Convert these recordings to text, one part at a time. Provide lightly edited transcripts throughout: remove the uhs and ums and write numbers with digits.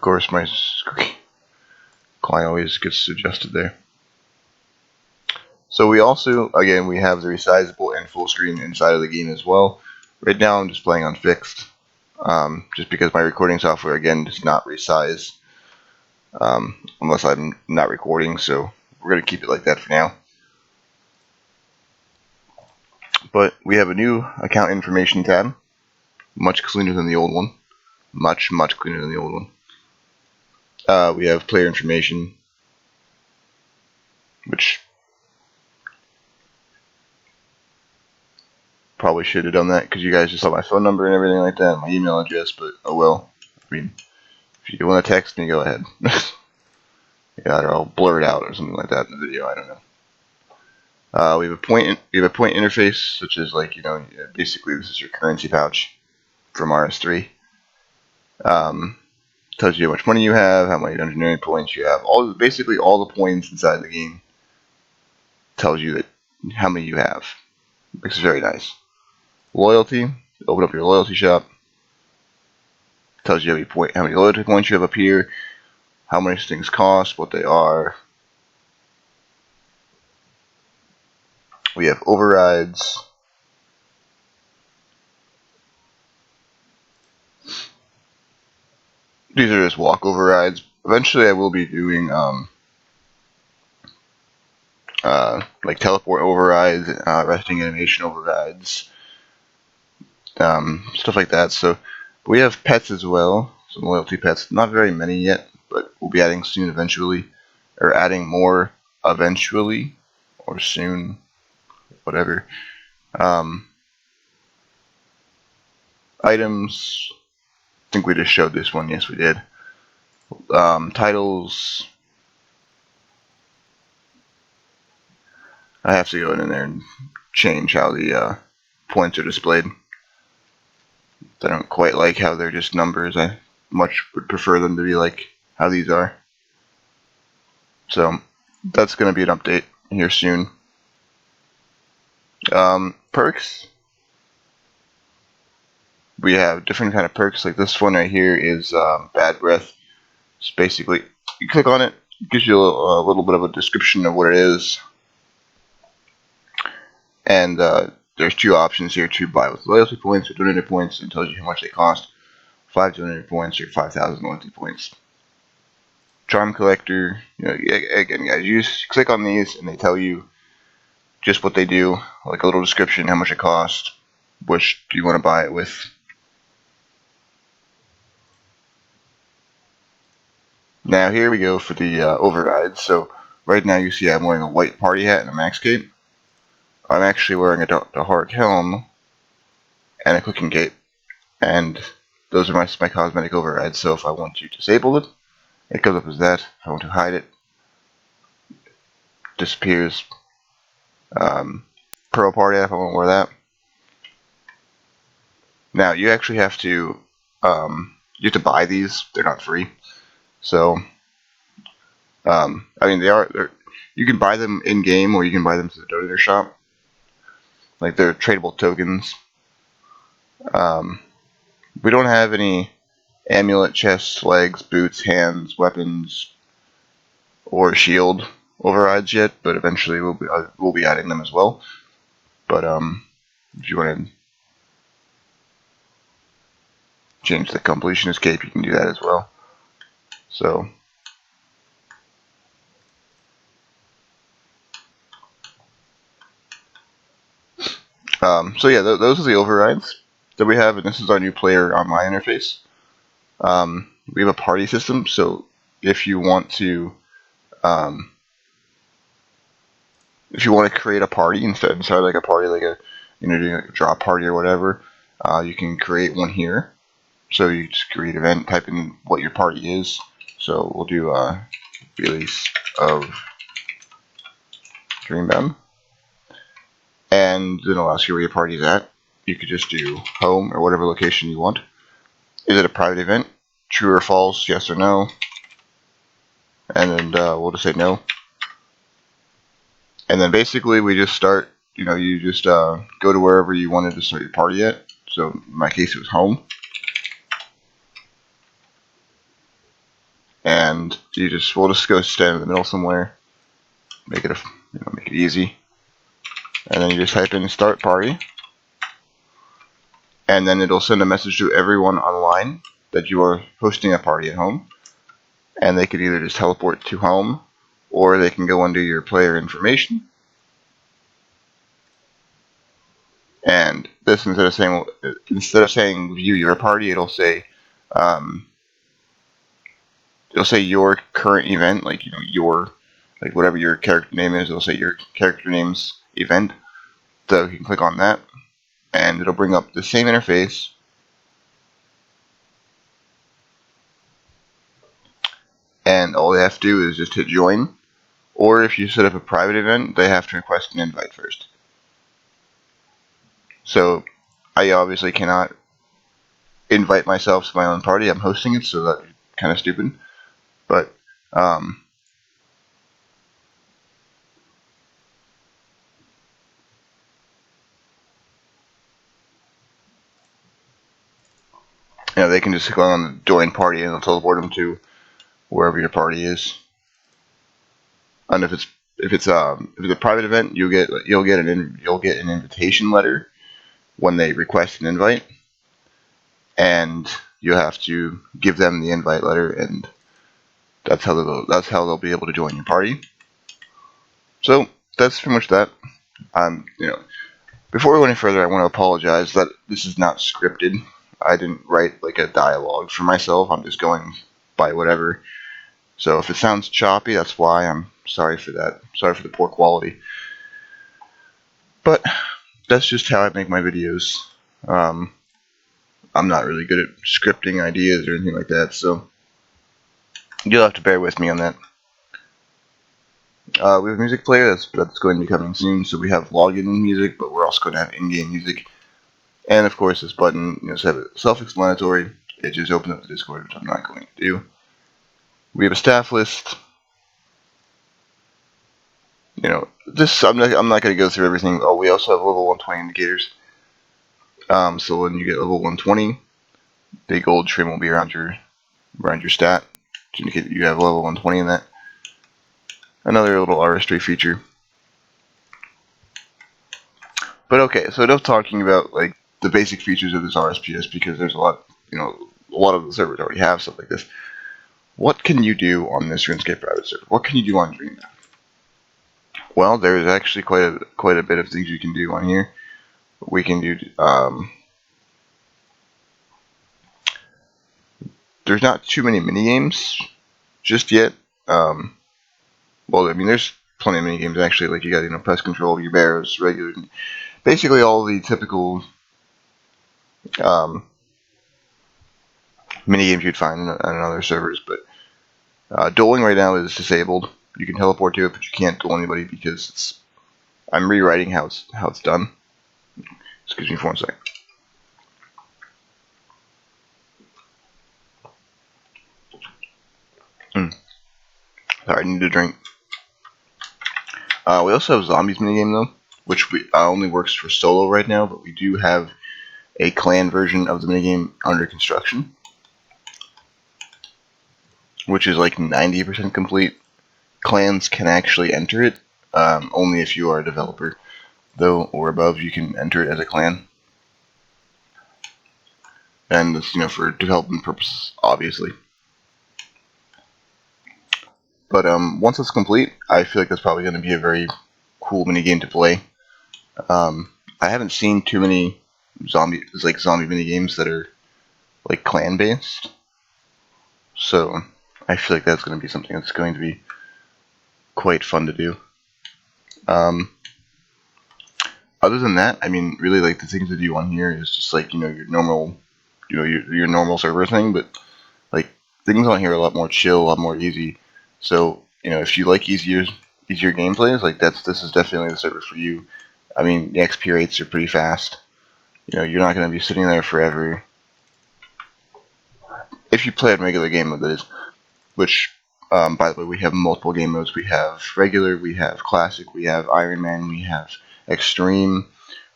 course, my client always gets adjusted there. So we also, again, we have the resizable and full screen inside of the game as well. Right now I'm just playing on fixed, just because my recording software, again, does not resize unless I'm not recording, so we're going to keep it like that for now. But we have a new account information tab, much cleaner than the old one. Much cleaner than the old one. We have player information, which probably should have done that because you guys just saw my phone number and everything like that, my email address, but oh well. I mean, if you want to text me, go ahead. Yeah, or I'll blur it out or something like that in the video, I don't know. We have a point interface, which is like, basically this is your currency pouch from RS3. Tells you how much money you have, how many engineering points you have, basically all the points inside the game. Tells you how many you have. Makes it very nice. Loyalty, open up your loyalty shop. Tells you how many loyalty points you have up here, how much things cost, what they are. We have overrides. These are just walk overrides. Eventually I will be doing like teleport overrides, resting animation overrides, stuff like that. So we have pets as well, some loyalty pets. Not very many yet, but we'll be adding soon eventually, or adding more eventually, or soon, whatever. Items, I think we just showed this one. Yes, we did. Titles, I have to go in there and change how the points are displayed. I don't quite like how they're just numbers. I much would prefer them to be like how these are. So that's going to be an update here soon. Perks. We have different kind of perks. Like this one right here is Bad Breath. It's basically, you click on it, it gives you a little bit of a description of what it is. And there's two options here to buy with loyalty points or donated points. It tells you how much they cost. 5 donated points or 5,000 loyalty points. Charm Collector, again guys, you just click on these and they tell you just what they do, like a little description, how much it costs, which do you want to buy it with. Now here we go for the overrides. So right now you see I'm wearing a white party hat and a max cape. I'm actually wearing a dark helm and a cooking cape, and those are my cosmetic overrides. So if I want to disable it, it goes up as that. If I want to hide it, disappears. Pro party hat if I want to wear that. Now you actually have to you have to buy these. They're not free. So I mean you can buy them in game or you can buy them to the donator shop. Like they're tradable tokens. We don't have any amulet, chests, legs, boots, hands, weapons, or shield overrides yet, but eventually we'll be adding them as well. But if you want to change the completion escape, you can do that as well. So yeah, those are the overrides that we have, and this is our new player online interface. We have a party system, so if you want to create a party instead like a party, like doing like a drop party or whatever, you can create one here. So you just create event, type in what your party is. So we'll do release of DreamBound. And then it'll ask you where your party's at. You could just do home or whatever location you want. Is it a private event? True or false, yes or no. And then we'll just say no. And then basically we just start, you just go to wherever you wanted to start your party at. So in my case it was home. and we'll just go stand in the middle somewhere, make it make it easy, and then you just type in start party, and then it'll send a message to everyone online that you are hosting a party at home, and they could either just teleport to home, or they can go under your player information, and this instead of saying view your party, it'll say your current event, like whatever your character name is. It'll say your character name's event, so you can click on that, and it'll bring up the same interface. And all they have to do is just hit join, or if you set up a private event, they have to request an invite first. So I obviously cannot invite myself to my own party. I'm hosting it, so that's kind of stupid. But they can just click on the join party, and it'll teleport them to wherever your party is. And if it's a private event, you'll get an invitation letter when they request an invite, and you have to give them the invite letter, and that's how they'll be able to join your party. So that's pretty much that. Before we go any further, I want to apologize that this is not scripted. I didn't write like a dialogue for myself. I'm just going by whatever. So if it sounds choppy, that's why. I'm sorry for that. Sorry for the poor quality. But that's just how I make my videos. I'm not really good at scripting ideas or anything like that, so you'll have to bear with me on that. We have a music player that's going to be coming soon, so we have login music, but we're also going to have in-game music. And of course, this button, is self-explanatory. It just opens up the Discord, which I'm not going to do. We have a staff list. I'm not going to go through everything. Oh, we also have level 120 indicators. So when you get level 120, the gold trim will be around your stat to indicate that you have level 120 in that. Another little RS3 feature. But okay, so enough talking about like the basic features of this RSPS, because there's a lot of the servers already have stuff like this. What can you do on this RuneScape private server? What can you do on DreamBound? Well, there's actually quite a bit of things you can do on here. We can do there's not too many mini games just yet. Well, I mean, there's plenty of mini games actually. Like you got pest control, your bears, regular, basically all the typical mini games you'd find on other servers. But dueling right now is disabled. You can teleport to it, but you can't duel anybody because I'm rewriting how it's done. Excuse me for 1 second. Sorry, I need a drink. We also have zombies minigame though, which only works for solo right now, but we do have a clan version of the minigame under construction, which is like 90% complete. Clans can actually enter it, only if you are a developer, though, or above. You can enter it as a clan, and this, for development purposes, obviously. But once it's complete, I feel like that's probably going to be a very cool minigame to play. I haven't seen too many zombie minigames that are like clan based, so I feel like that's going to be something that's going to be quite fun to do. Other than that, I mean, really, like the things to do on here is just like your normal, your normal server thing, but like things on here are a lot more chill, a lot more easy. So if you like easier gameplays, like this is definitely the server for you. I mean, the XP rates are pretty fast. You're not going to be sitting there forever. If you play a regular game mode, that is. Which, by the way, we have multiple game modes. We have regular, we have classic, we have Iron Man, we have extreme,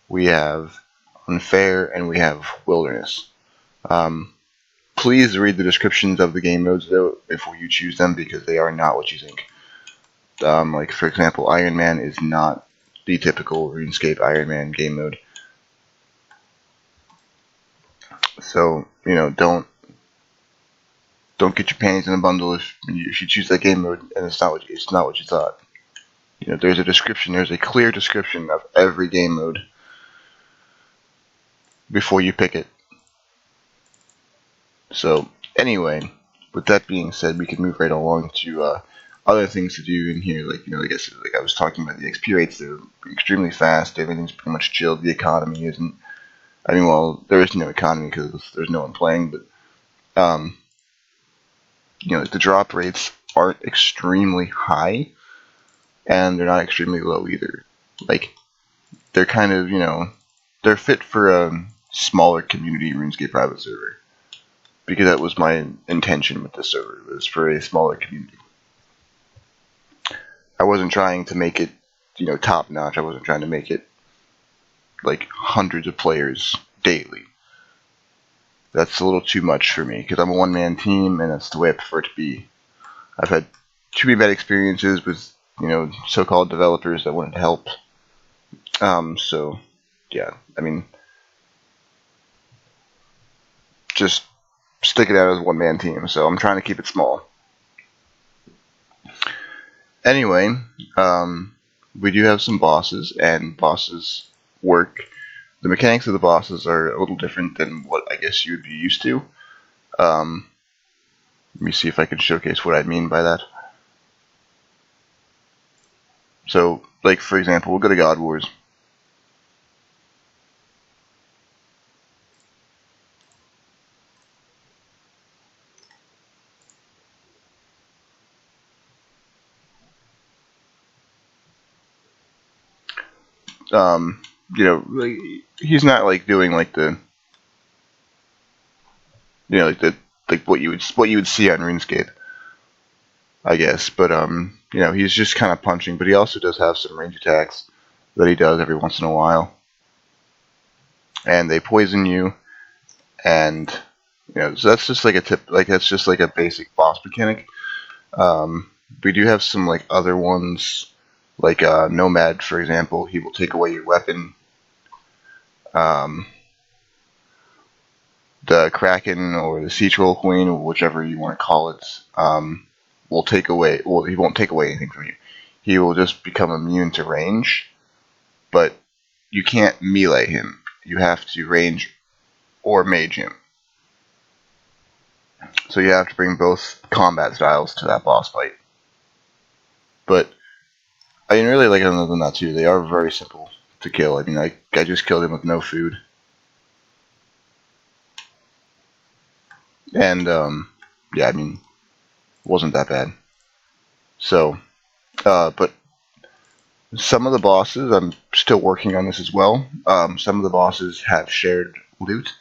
we have unfair, and we have wilderness. Please read the descriptions of the game modes though before you choose them, because they are not what you think. Like for example, Iron Man is not the typical RuneScape Iron Man game mode. So don't get your panties in a bundle if you choose that game mode and it's not what you thought. There's a description. There's a clear description of every game mode before you pick it. So anyway, with that being said, we can move right along to other things to do in here. Like like I was talking about, the XP rates, they're extremely fast. Everything's pretty much chilled. The economy isn't. I mean, well, there is no economy because there's no one playing, but the drop rates aren't extremely high, and they're not extremely low either. Like, they're kind of, they're fit for a smaller community RuneScape private server. Because that was my intention with this server, was for a smaller community. I wasn't trying to make it, top notch. I wasn't trying to make it like hundreds of players daily. That's a little too much for me, because I'm a one-man team, and that's the way I prefer it to be. I've had too many bad experiences with, so-called developers that wanted to help. So, yeah, I mean, just stick it out as a one-man team, so I'm trying to keep it small. Anyway, we do have some bosses, and bosses work. The mechanics of the bosses are a little different than what I guess you would be used to. Let me see if I can showcase what I mean by that. So, like, for example, we'll go to God Wars. Like, he's not like doing like the, like what you would see on RuneScape, I guess. But he's just kind of punching. But he also does have some range attacks that he does every once in a while, and they poison you, and so that's just like a tip. Like, that's just like a basic boss mechanic. We do have some like other ones. Like Nomad, for example, he will take away your weapon. The Kraken or the Sea Troll Queen, or whichever you want to call it, will take away. Well, he won't take away anything from you. He will just become immune to range, but you can't melee him. You have to range or mage him. So you have to bring both combat styles to that boss fight. But I mean, really, like, other than that too, they are very simple to kill. I mean, I just killed him with no food. And, yeah, I mean, it wasn't that bad. So, but some of the bosses, I'm still working on this as well. Some of the bosses have shared loot.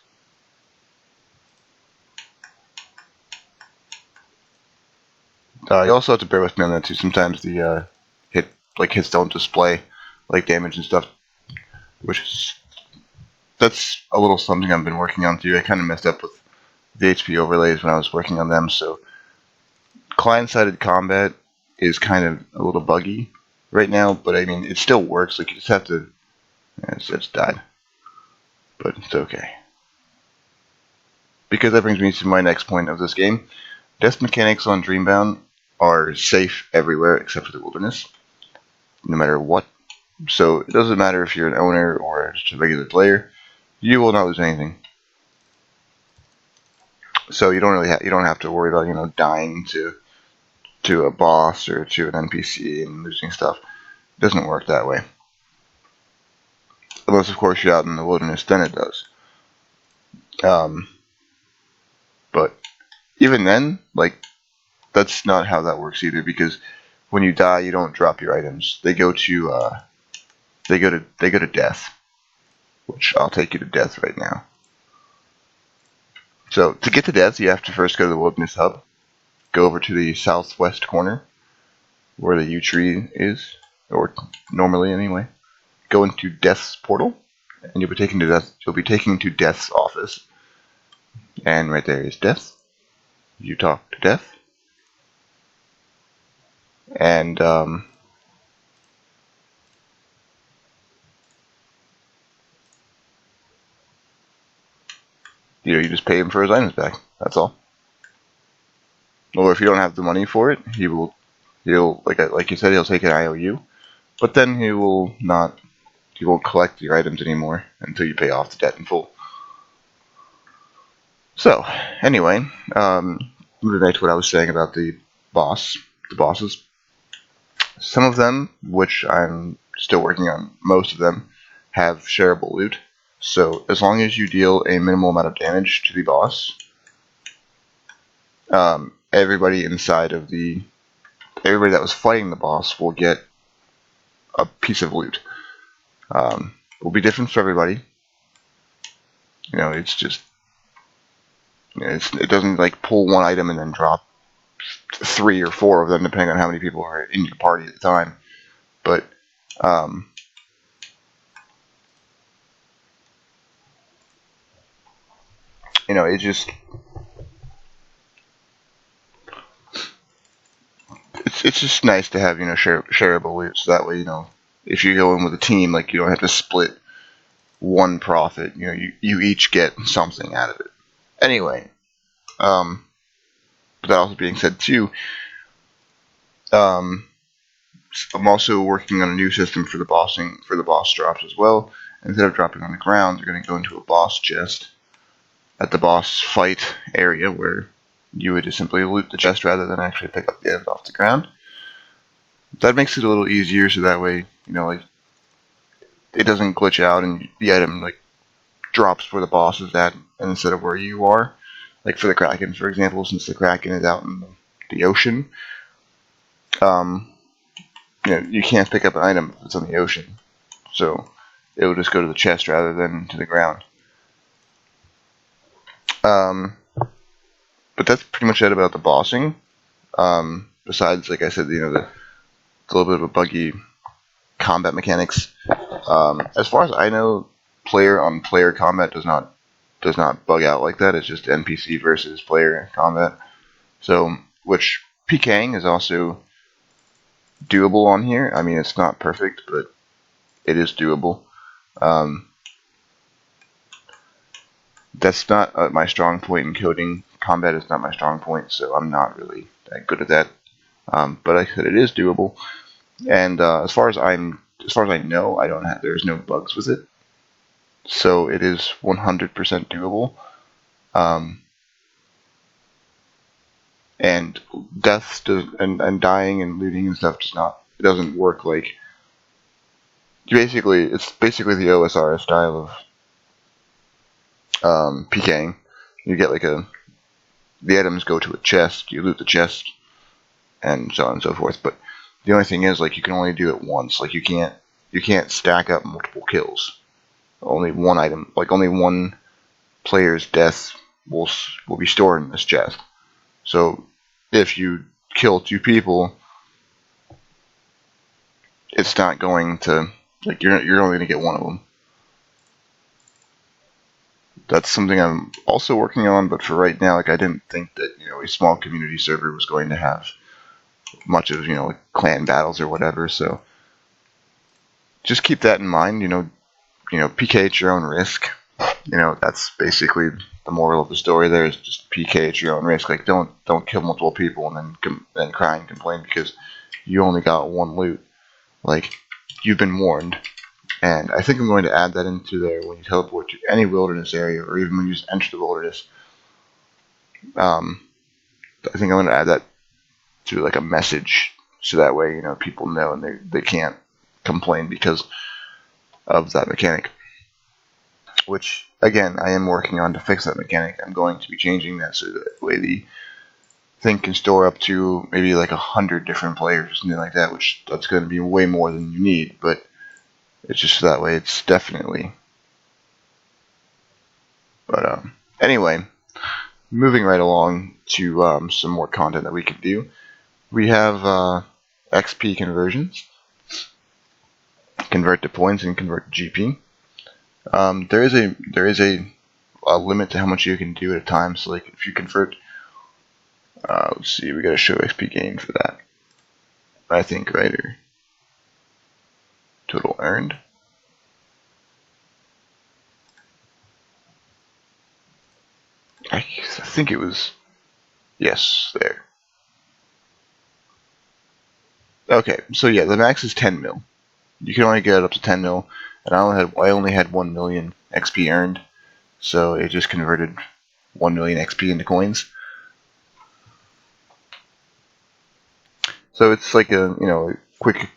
You also have to bear with me on that too. Sometimes the hits don't display like damage and stuff, that's a little something I've been working on too. I kind of messed up with the HP overlays when I was working on them, so client-sided combat is kind of a little buggy right now, but I mean, it still works. Like, you just have to. It's died, but it's okay. Because that brings me to my next point of this game. Death mechanics on Dreambound are safe everywhere except for the wilderness, no matter what. So it doesn't matter if you're an owner or just a regular player, you will not lose anything. So you don't have to worry about dying to a boss or to an NPC and losing stuff. It doesn't work that way. Unless, of course, you're out in the wilderness, then it does. But even then, like, that's not how that works either, because when you die, you don't drop your items. They go to death, which I'll take you to death right now. So to get to death, you have to first go to the wilderness hub, go over to the southwest corner where the yew tree is, or normally anyway. Go into Death's portal, and you'll be taken to Death's office. And right there is death. You talk to death. And you just pay him for his items back. That's all. Or if you don't have the money for it, he'll like you said, he'll take an IOU, but then he won't collect your items anymore until you pay off the debt in full. So anyway, moving back to what I was saying about the bosses. Some of them, which I'm still working on, most of them have shareable loot. So as long as you deal a minimal amount of damage to the boss, everybody that was fighting the boss will get a piece of loot. It will be different for everybody. It's just it doesn't like pull one item and then drop 3 or 4 of them, depending on how many people are in your party at the time. But it's just nice to have shareable loot, so that way if you go in with a team, like you don't have to split one profit. You each get something out of it. Anyway, but that also being said too, I'm also working on a new system for the boss drops as well. Instead of dropping on the ground, they're going to go into a boss chest at the boss fight area, where you would just simply loot the chest rather than actually pick up the items off the ground. That makes it a little easier, so that way it doesn't glitch out and the item drops where the boss is at instead of where you are. Like for the Kraken, for example, since the Kraken is out in the ocean, you can't pick up an item if it's on the ocean, so it will just go to the chest rather than to the ground. But that's pretty much it about the bossing. Besides, like I said, the little bit of a buggy combat mechanics. As far as I know, player-on-player combat does not bug out like that. It's just NPC versus player combat. So, which PKing is also doable on here. I mean, it's not perfect, but it is doable. That's not my strong point in coding. Combat is not my strong point, so I'm not really that good at that. But like I said, it is doable. And as far as I know, there's no bugs with it, so it is 100% doable. And death and dying and looting and stuff doesn't work like. It's basically the OSR style of PKing. You get the items go to a chest, you loot the chest, and so on and so forth. But the only thing is, you can only do it once. You can't stack up multiple kills. Only one item, only one player's death will be stored in this chest. So if you kill 2 people, it's not going to you're only going to get one of them. That's something I'm also working on, but for right now, I didn't think that a small community server was going to have much of clan battles or whatever. So just keep that in mind. PK at your own risk. That's basically the moral of the story. There is just PK at your own risk. Don't kill multiple people and then cry and complain because you only got one loot. You've been warned. And I think I'm going to add that into there when you teleport to any wilderness area, or even when you just enter the wilderness. I think I'm going to add that to a message, so that way people know and they can't complain because of that mechanic. Which again, I am working on to fix that mechanic. I'm going to be changing that so that way the thing can store up to maybe 100 different players or something like that. Which that's going to be way more than you need, but it's just that way. It's definitely. But anyway, moving right along to some more content that we can do. We have XP conversions, convert to points and convert to GP. There is a a limit to how much you can do at a time. So like if you convert, let's see, we gotta show XP gain for that. I think, right? Or total earned. I think it was, yes, there. Okay, so yeah, the max is 10 mil. You can only get up to 10 mil, and I only had 1 million XP earned, so it just converted 1 million XP into coins. So it's like a quick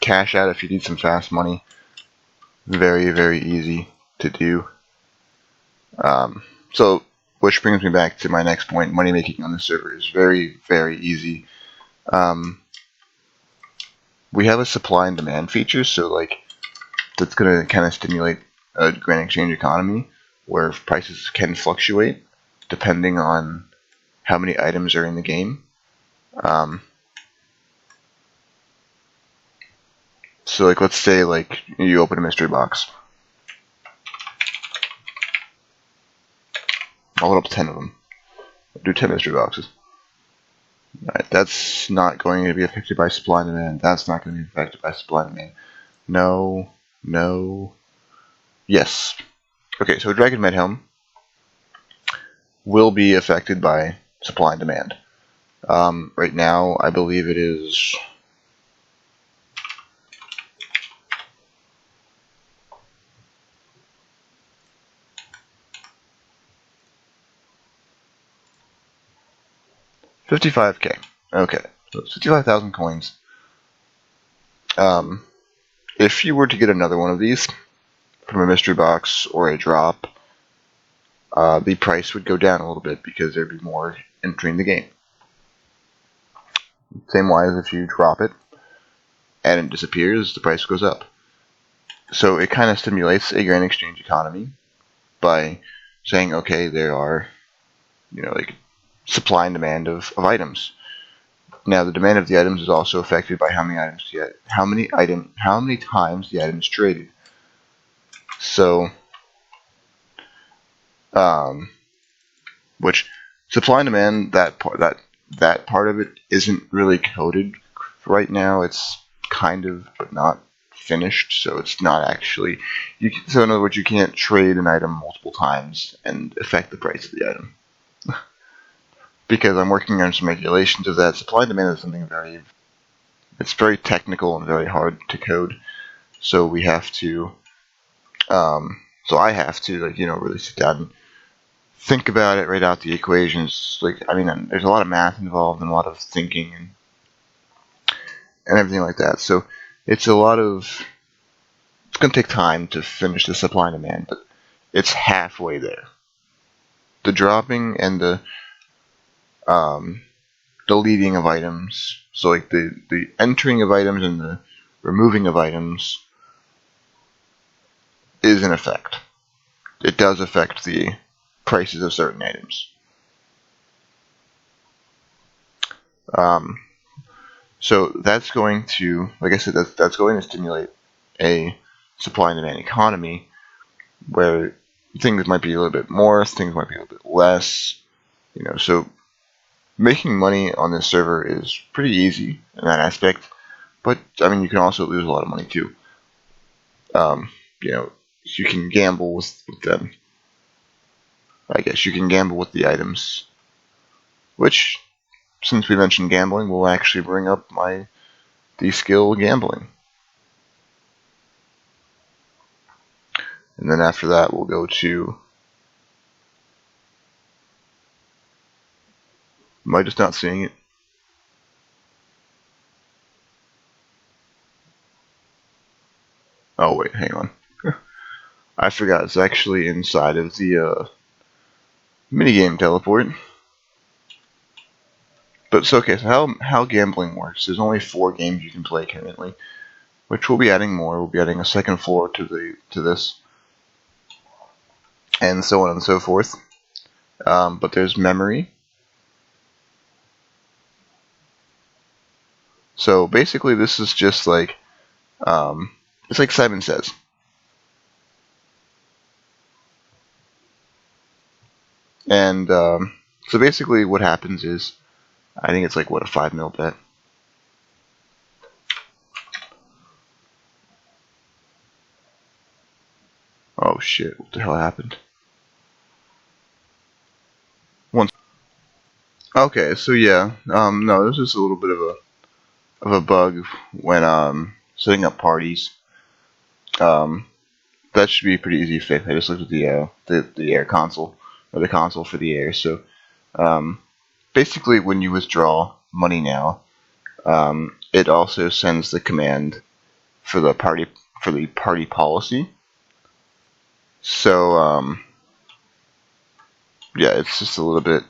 cash out if you need some fast money. Very, very easy to do. So which brings me back to my next point: money making on the server is very, very easy. We have a supply and demand feature, so like that's going to kind of stimulate a grand exchange economy where prices can fluctuate depending on how many items are in the game. So like let's say like you open a mystery box. I'll load up 10 of them. I'll do 10 mystery boxes. Alright, that's not going to be affected by supply and demand. That's not going to be affected by supply and demand. No, no, yes. Okay, so Dragon Medhelm will be affected by supply and demand. Right now, I believe it is $55K. Okay, so it's 55,000 coins. If you were to get another one of these from a mystery box or a drop, the price would go down a little bit because there'd be more entering the game. Same wise, if you drop it and it disappears, the price goes up. So it kind of stimulates a grand exchange economy by saying, okay, there are, like supply and demand of items. Now the demand of the items is also affected by how many items you get, how many times the item is traded. So, which supply and demand, that part of it isn't really coded right now. It's kind of, but not finished. So it's not actually. So in other words, you can't trade an item multiple times and affect the price of the item. Because I'm working on some regulations of that. Supply and demand is something it's very technical and very hard to code. So we have to, so I have to really sit down and think about it, write out the equations. There's a lot of math involved and a lot of thinking and everything like that. So it's going to take time to finish the supply and demand, but it's halfway there. The dropping and the deleting of items, so like the entering of items and the removing of items is in effect. It does affect the prices of certain items. So that's going to, like I said, that's going to stimulate a supply and demand economy where things might be a little bit more, things might be a little bit less. So making money on this server is pretty easy in that aspect, but you can also lose a lot of money too. You can gamble with them. I guess you can gamble with the items, which, since we mentioned gambling, will actually bring up the skill gambling. And then after that, we'll go to. Am I just not seeing it? Oh wait, hang on. I forgot, it's actually inside of the minigame teleport. But it's okay, so how gambling works, there's only 4 games you can play currently, which we'll be adding more. We'll be adding a second floor to this, and so on and so forth. But there's memory. So basically this is just like, it's like Simon Says. And so basically what happens is, I think it's like, what, a 5 mil bet? Oh shit, what the hell happened? Okay, so yeah, no, this is a little bit of a bug when setting up parties. That should be pretty easy to fix. I just looked at the air console, or the console for the air. So basically, when you withdraw money now, it also sends the command for the party policy. So yeah, it's just a little bit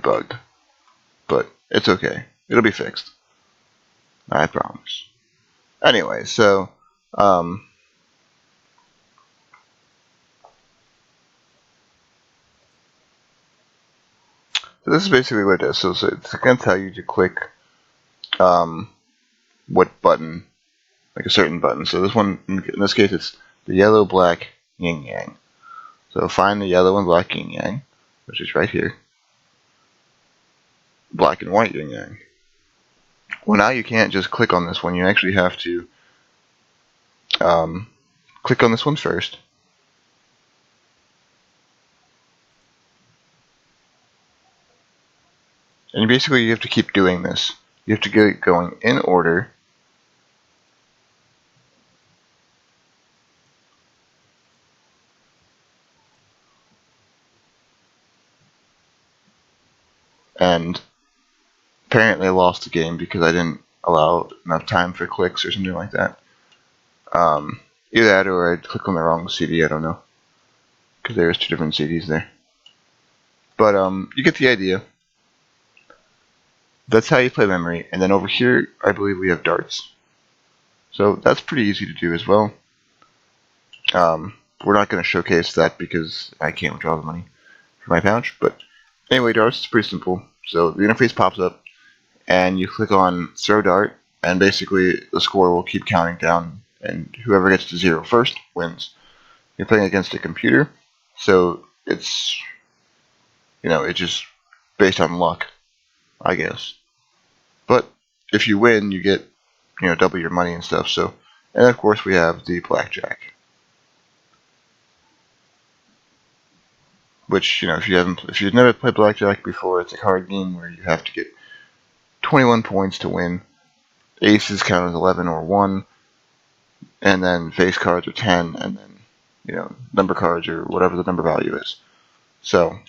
bugged, but it's okay. It'll be fixed. I promise. Anyway, so this is basically what it does. So it's going to tell you to click what button, like a certain button. So this one, in this case, it's the yellow, black, yin yang. So find the yellow and black yin yang, which is right here. Black and white yin yang. Well, now you can't just click on this one. You actually have to click on this one first. And basically you have to keep doing this. You have to get it going in order. And apparently I lost the game because I didn't allow enough time for clicks or something like that. Either that or I clicked on the wrong CD, I don't know. Because there's 2 different CDs there. But you get the idea. That's how you play memory. And then over here, I believe we have darts. So that's pretty easy to do as well. We're not going to showcase that because I can't withdraw the money from my pouch. But anyway, darts is pretty simple. So the interface pops up, and you click on throw dart, and basically the score will keep counting down, and whoever gets to 0 first wins. You're playing against a computer, so it's, it's just based on luck, I guess. But if you win, you get, double your money and stuff. So, and of course we have the blackjack, which, if you've never played blackjack before, it's a card game where you have to get 21 points to win. Aces count as 11 or 1, and then face cards are 10, and then, number cards or whatever the number value is. So,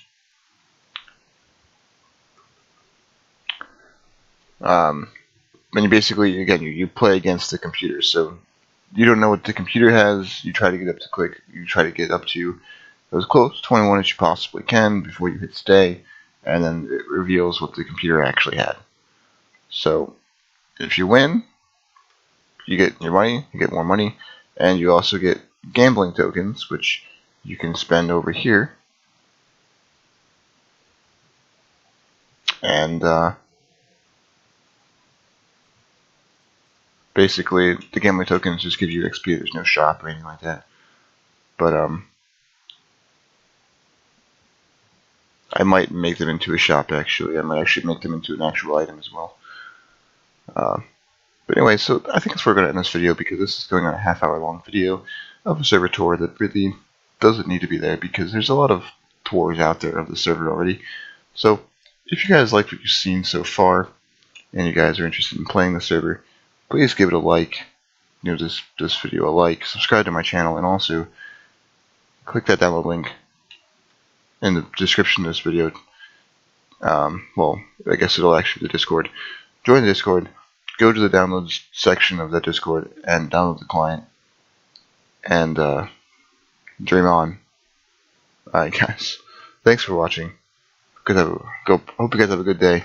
when you basically, again, you play against the computer, so you don't know what the computer has, you try to get up to as close to 21 as you possibly can before you hit stay, and then it reveals what the computer actually had. So, if you win, you get your money, you get more money, and you also get gambling tokens, which you can spend over here. And basically, the gambling tokens just give you XP. There's no shop or anything like that. But I might make them into a shop, actually. I might actually make them into an actual item as well. But anyway, so I think that's where we're going to end this video, because this is going on a half-hour-long video of a server tour that really doesn't need to be there, because there's a lot of tours out there of the server already. So if you guys like what you've seen so far, and you guys are interested in playing the server, please give it a like, this video a like, subscribe to my channel, and also click that download link in the description of this video. Well, I guess it'll actually be the Discord. Join the Discord, go to the downloads section of that Discord, and download the client, and dream on. Alright guys, thanks for watching. Hope you guys have a good day.